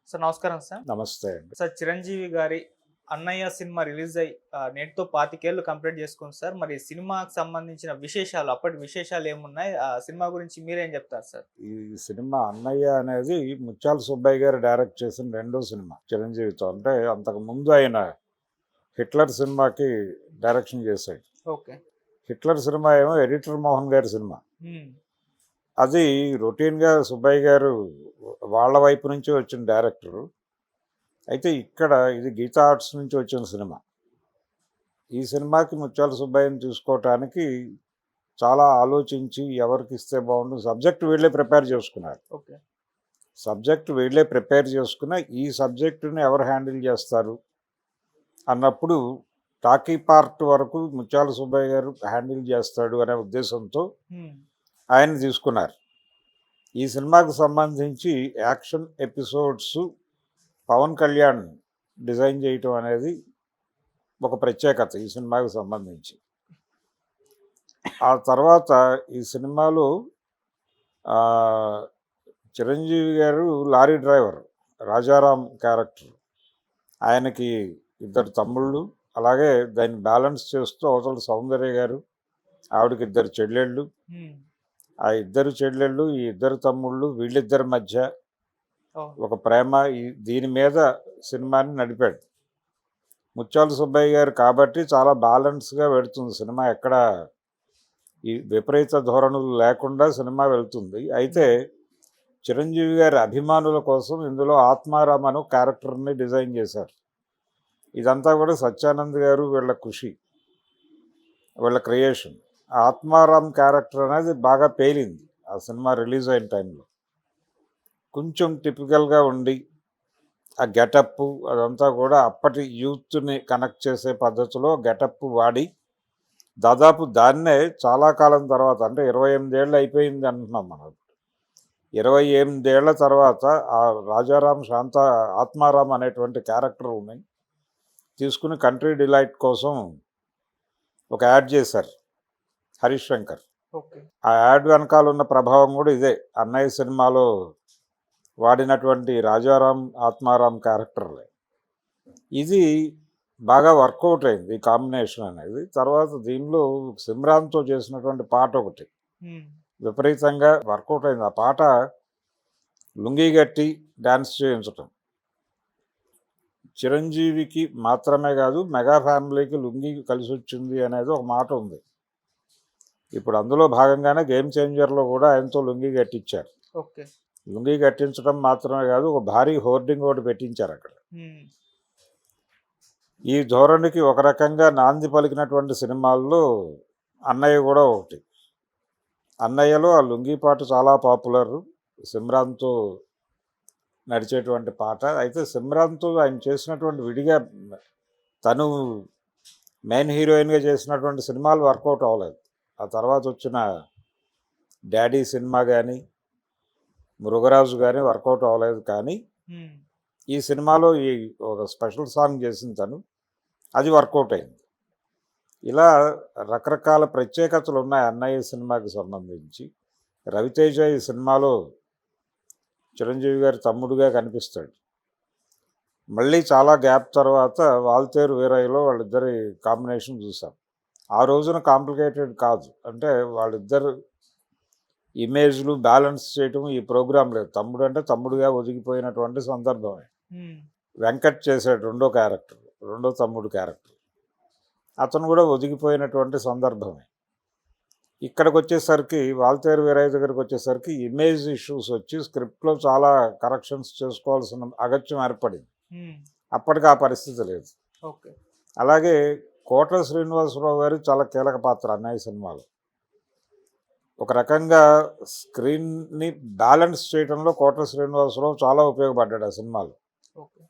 Sir నమస్కారం sir. నమస్తే అండి. సార్ చిరంజీవి గారి 'అన్నయ్య' సినిమా రిలీజ్ అయ్యి నేటితో 25 ఏళ్ళు కంప్లీట్ చేసుకుంది సార్. మరి సినిమాకి సంబంధించిన విశేషాలు, అప్పటి విశేషాలు ఏమున్నాయి? ఆ సినిమా గురించి మీరేం చెప్తారు సార్? ఈ సినిమా 'అన్నయ్య' అనేది ముత్యాల సుబ్బయ్య గారు డైరెక్ట్ చేసిన రెండో సినిమా చిరంజీవితో. అంటే అంతకుముందు ఆయన 'హిట్లర్' సినిమాకి డైరెక్షన్ చేశాడు. ఓకే. 'హిట్లర్' సినిమా ఏమో ఎడిటర్ మోహన్ గారి సినిమా. హ్మ్. అది రొటీన్‌గా సుబ్బయ్య గారు వాళ్ళ వైపు నుంచి వచ్చిన డైరెక్టరు. అయితే ఇక్కడ ఇది గీతా ఆర్ట్స్ నుంచి వచ్చిన సినిమా. ఈ సినిమాకి ముత్యాల సుబ్బయ్యని తీసుకోవటానికి చాలా ఆలోచించి ఎవరికి ఇస్తే బాగుండు, సబ్జెక్ట్ వీళ్ళే ప్రిపేర్ చేసుకున్నారు. ఓకే. సబ్జెక్ట్ వీళ్ళే ప్రిపేర్ చేసుకున్న ఈ సబ్జెక్టుని ఎవరు హ్యాండిల్ చేస్తారు అన్నప్పుడు టాకీ పార్ట్ వరకు ముత్యాల సుబ్బయ్య గారు హ్యాండిల్ చేస్తాడు అనే ఉద్దేశంతో హ్మ్. ఆయన తీసుకున్నారు. ఈ సినిమాకు సంబంధించి action episodes Pawan Kalyan design చేయటం అనేది ఒక ప్రత్యేకత ఈ సినిమాకు సంబంధించి. ఆ తర్వాత ఈ సినిమాలో ఆ, చిరంజీవి గారు లారీ డ్రైవర్ రాజారాం క్యారెక్టర్. ఆయనకి ఇద్దరు తమ్ముళ్ళు, అలాగే దాన్ని బ్యాలెన్స్ చేస్తూ అవతల సౌందర్య గారు, ఆవిడకి ఇద్దరు చెల్లెళ్ళు. హ్మ్. ఆ ఇద్దరు చెల్లెళ్ళు, ఈ ఇద్దరు తమ్ముళ్ళు, వీళ్ళిద్దరి మధ్య ఓహ్! ఒక ప్రేమ, దీని మీద సినిమాని నడిపాడు ముత్యాల సుబ్బయ్య గారు. కాబట్టి చాలా బ్యాలెన్స్గా వెళుతుంది సినిమా, ఎక్కడ ఈ విపరీత ధోరణులు లేకుండా సినిమా వెళ్తుంది. అయితే చిరంజీవి గారి అభిమానుల కోసం ఇందులో ఆత్మారాం అను క్యారెక్టర్ని డిజైన్ చేశారు. ఇదంతా కూడా సత్యానంద్ గారు వీళ్ళ కృషి, వీళ్ళ క్రియేషన్. ఆత్మారాం క్యారెక్టర్ అనేది బాగా పేలింది ఆ సినిమా రిలీజ్ అయిన టైంలో. కొంచెం టిపికల్గా ఉండి ఆ గెటప్ అదంతా కూడా అప్పటి యూత్ని కనెక్ట్ చేసే పద్ధతిలో గెటప్ వాడి, దాదాపు దాన్నే చాలా కాలం తర్వాత, అంటే 28 ఏళ్ళు అయిపోయింది అంటున్నాం మనం. 28 ఏళ్ల తర్వాత ఆ రాజారాం ఆత్మారాం అనేటువంటి క్యారెక్టర్ని తీసుకుని కంట్రీ డిలైట్ కోసం ఒక యాడ్ చేశారు హరీష్ శంకర్. ఓకే. ఆ యాడ్ వెనకాల ఉన్న ప్రభావం కూడా ఇదే. అన్నయ్య సినిమాలో వాడినటువంటి రాజారాం ఆత్మారాం క్యారెక్టర్లే. ఇది బాగా వర్కౌట్ అయింది ఈ కాంబినేషన్ అనేది. తర్వాత దీనిలో సిమ్రాన్తో చేసినటువంటి పాట ఒకటి హ్మ్. విపరీతంగా వర్కౌట్ అయింది. ఆ పాట లుంగీ గట్టి డ్యాన్స్ చేయించటం. చిరంజీవికి మాత్రమే కాదు, మెగా ఫ్యామిలీకి లుంగీ కలిసి వచ్చింది అనేది ఒక మాట ఉంది. ఇప్పుడు అందులో భాగంగానే గేమ్ చేంజర్లో కూడా ఆయనతో లుంగీ కట్టించారు. ఓకే. లుంగీ కట్టించడం మాత్రమే కాదు, ఒక భారీ హోర్డింగ్ ఒకటి పెట్టించారు అక్కడ. హ్మ్. ఈ ధోరణికి ఒక రకంగా నాంది పలికినటువంటి సినిమాల్లో అన్నయ్య కూడా ఒకటి. అన్నయ్యలో ఆ లుంగీ పాట చాలా పాపులర్, సిమ్రాన్తో నడిచేటువంటి పాట. అయితే సిమ్రాన్తో ఆయన చేసినటువంటి విడిగా తను మెయిన్ హీరోయిన్గా చేసినటువంటి సినిమాలు వర్కౌట్ అవ్వలేదు. ఆ తర్వాత వచ్చిన డాడీ సినిమా కానీ, మృగరాజు కానీ వర్కౌట్ అవ్వలేదు. కానీ హ్మ్. ఈ సినిమాలో ఈ ఒక స్పెషల్ సాంగ్ చేసింది తను, అది వర్కౌట్ అయింది. ఇలా రకరకాల ప్రత్యేకతలు ఉన్నాయి అన్నయ్య సినిమాకి సంబంధించి. రవితేజ ఈ సినిమాలో చిరంజీవి గారి తమ్ముడుగా కనిపిస్తాడు. మళ్ళీ చాలా గ్యాప్ తర్వాత వాల్తేరు వీరయ్యలో వాళ్ళిద్దరి కాంబినేషన్ చూసాం. ఆ రోజున కాంప్లికేటెడ్ కాదు, అంటే వాళ్ళిద్దరు ఇమేజ్లు బ్యాలెన్స్ చేయటం ఈ ప్రోగ్రాం లేదు. తమ్ముడు అంటే తమ్ముడుగా ఒదిగిపోయినటువంటి సందర్భమే. హ్మ్. వెంకట్ చేశాడు రెండో క్యారెక్టర్, రెండో తమ్ముడు క్యారెక్టర్. అతను కూడా ఒదిగిపోయినటువంటి సందర్భమే. ఇక్కడికి వచ్చేసరికి వాల్తేరు వీరయ్య దగ్గరికి వచ్చేసరికి ఇమేజ్ ఇష్యూస్ వచ్చి స్క్రిప్ట్లో చాలా కరెక్షన్స్ చేసుకోవాల్సిన అగత్యం ఏర్పడింది. హ్మ్. అప్పటికి ఆ పరిస్థితి లేదు. ఓకే. అలాగే కోట శ్రీనివాసరావు గారు చాలా కీలక పాత్ర అన్నయ్య సినిమాలో. ఒక రకంగా స్క్రీన్ని బ్యాలెన్స్ చేయడంలో కోట శ్రీనివాసరావు చాలా ఉపయోగపడ్డాడు ఆ సినిమాలో. ఓకే.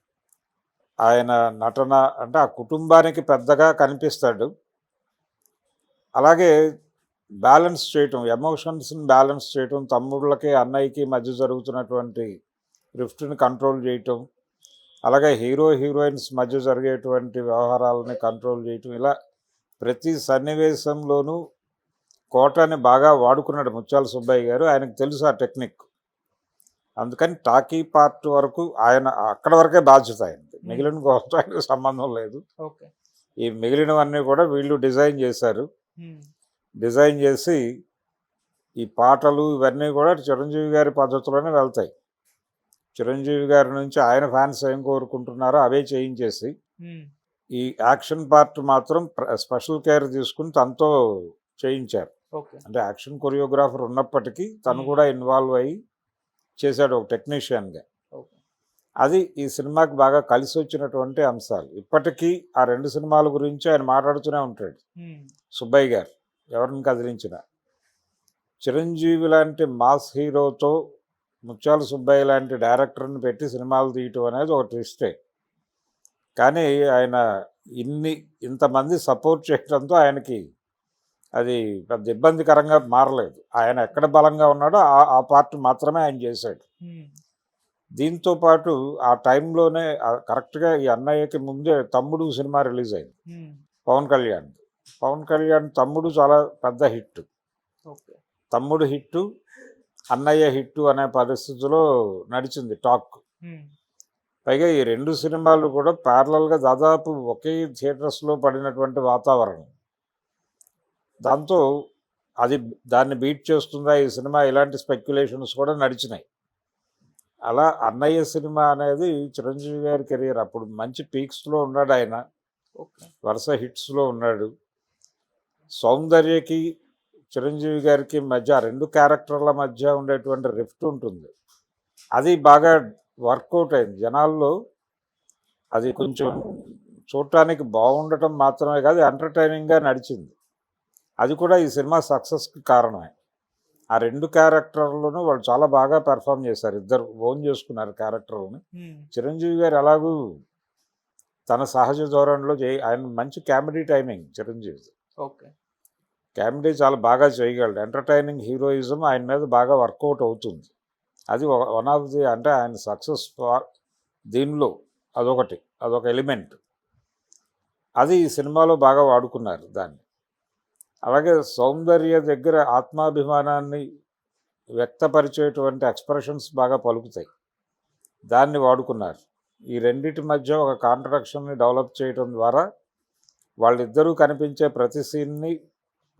ఆయన నటన అంటే ఆ కుటుంబానికి పెద్దగా కనిపిస్తాడు. అలాగే బ్యాలెన్స్ చేయటం, ఎమోషన్స్ని బ్యాలెన్స్ చేయటం, తమ్ముళ్ళకి అన్నయ్యకి మధ్య జరుగుతున్నటువంటి రిఫ్ట్ని కంట్రోల్ చేయటం, అలాగే హీరో హీరోయిన్స్ మధ్య జరిగేటువంటి వ్యవహారాలని కంట్రోల్ చేయటం, ఇలా ప్రతి సన్నివేశంలోనూ కోటని బాగా వాడుకున్నాడు ముత్యాల సుబ్బయ్య గారు. ఆయనకు తెలుసు ఆ టెక్నిక్. అందుకని టాకీ పార్ట్ వరకు ఆయన అక్కడ వరకే బాధ్యత అయింది, మిగిలిన కోసం ఆయనకు సంబంధం లేదు. ఓకే. ఈ మిగిలినవన్నీ కూడా వీళ్ళు డిజైన్ చేశారు. డిజైన్ చేసి ఈ పాటలు ఇవన్నీ కూడా చిరంజీవి గారి పద్ధతిలోనే వెళ్తాయి. చిరంజీవి గారి నుంచి ఆయన ఫ్యాన్స్ ఏం కోరుకుంటున్నారో అవే చేయించేసి ఈ యాక్షన్ పార్ట్ మాత్రం స్పెషల్ కేర్ తీసుకుని తనతో చేయించారు. ఓకే. అంటే యాక్షన్ కొరియోగ్రాఫర్ ఉన్నప్పటికీ తను కూడా ఇన్వాల్వ్ అయ్యి చేశాడు ఒక టెక్నీషియన్గా. ఓకే. అది ఈ సినిమాకి బాగా కలిసి వచ్చినటువంటి అంశాలు. ఇప్పటికీ ఆ 2 సినిమాల గురించి ఆయన మాట్లాడుతూనే ఉంటాడు సుబ్బయ్య గారు, ఎవరిని కదిలించిన. చిరంజీవి లాంటి మాస్ హీరోతో ముత్యాల సుబ్బయ్య లాంటి డైరెక్టర్ని పెట్టి సినిమాలు తీయటం అనేది ఒక ట్విస్టే. కానీ ఆయన ఇంతమంది సపోర్ట్ చేయడంతో ఆయనకి అది పెద్ద ఇబ్బందికరంగా మారలేదు. ఆయన ఎక్కడ బలంగా ఉన్నాడో ఆ పార్ట్ మాత్రమే ఆయన చేశాడు. దీంతో పాటు ఆ టైంలోనే కరెక్ట్గా ఈ అన్నయ్యకి ముందే తమ్ముడు సినిమా రిలీజ్ అయింది, పవన్ కళ్యాణ్. పవన్ కళ్యాణ్ తమ్ముడు చాలా పెద్ద హిట్. ఓకే. తమ్ముడు హిట్టు, అన్నయ్య హిట్టు అనే పరిస్థితిలో నడిచింది టాక్. పైగా ఈ 2 సినిమాలు కూడా ప్యారలల్గా దాదాపు ఒకే థియేటర్స్లో పడినటువంటి వాతావరణం. దాంతో దాన్ని బీట్ చేస్తుందా ఈ సినిమా, ఇలాంటి స్పెక్యులేషన్స్ కూడా నడిచినాయి. అలా అన్నయ్య సినిమా అనేది చిరంజీవి గారి కెరీర్ అప్పుడు మంచి పీక్స్లో ఉన్నాడు ఆయన, వరుస హిట్స్లో ఉన్నాడు. సౌందర్యకి చిరంజీవి గారికి మధ్య 2 క్యారెక్టర్ల మధ్య ఉండేటువంటి రిఫ్ట్ ఉంటుంది, అది బాగా వర్కౌట్ అయింది జనాల్లో. అది కొంచెం చూడటానికి బాగుండటం మాత్రమే కాదు, ఎంటర్టైనింగ్గా నడిచింది. అది కూడా ఈ సినిమా సక్సెస్కి కారణమే. ఆ 2 క్యారెక్టర్లను వాళ్ళు చాలా బాగా పెర్ఫామ్ చేశారు, ఇద్దరు ఓన్ చేసుకున్నారు క్యారెక్టర్ని. చిరంజీవి గారు ఎలాగూ తన సహజ ధోరణిలో ఆయన మంచి comedy timing Chiranjeevi. Okay. Comedy చాలా బాగా చేయగలడు, ఎంటర్టైనింగ్ హీరోయిజం ఆయన మీద బాగా వర్కౌట్ అవుతుంది. అది వన్ ఆఫ్ ది, అంటే ఆయన సక్సెస్ దీనిలో అదొక ఎలిమెంట్. అది ఈ సినిమాలో బాగా వాడుకున్నారు దాన్ని. అలాగే సౌందర్య దగ్గర ఆత్మాభిమానాన్ని వ్యక్తపరిచేటువంటి ఎక్స్ప్రెషన్స్ బాగా పలుకుతాయి, దాన్ని వాడుకున్నారు. ఈ రెండిటి మధ్య ఒక కాంట్రడక్షన్ని డెవలప్ చేయడం ద్వారా వాళ్ళిద్దరూ కనిపించే ప్రతి సీన్ని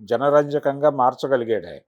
జనరంజకంగా మార్చగలిగాడు ఆయన.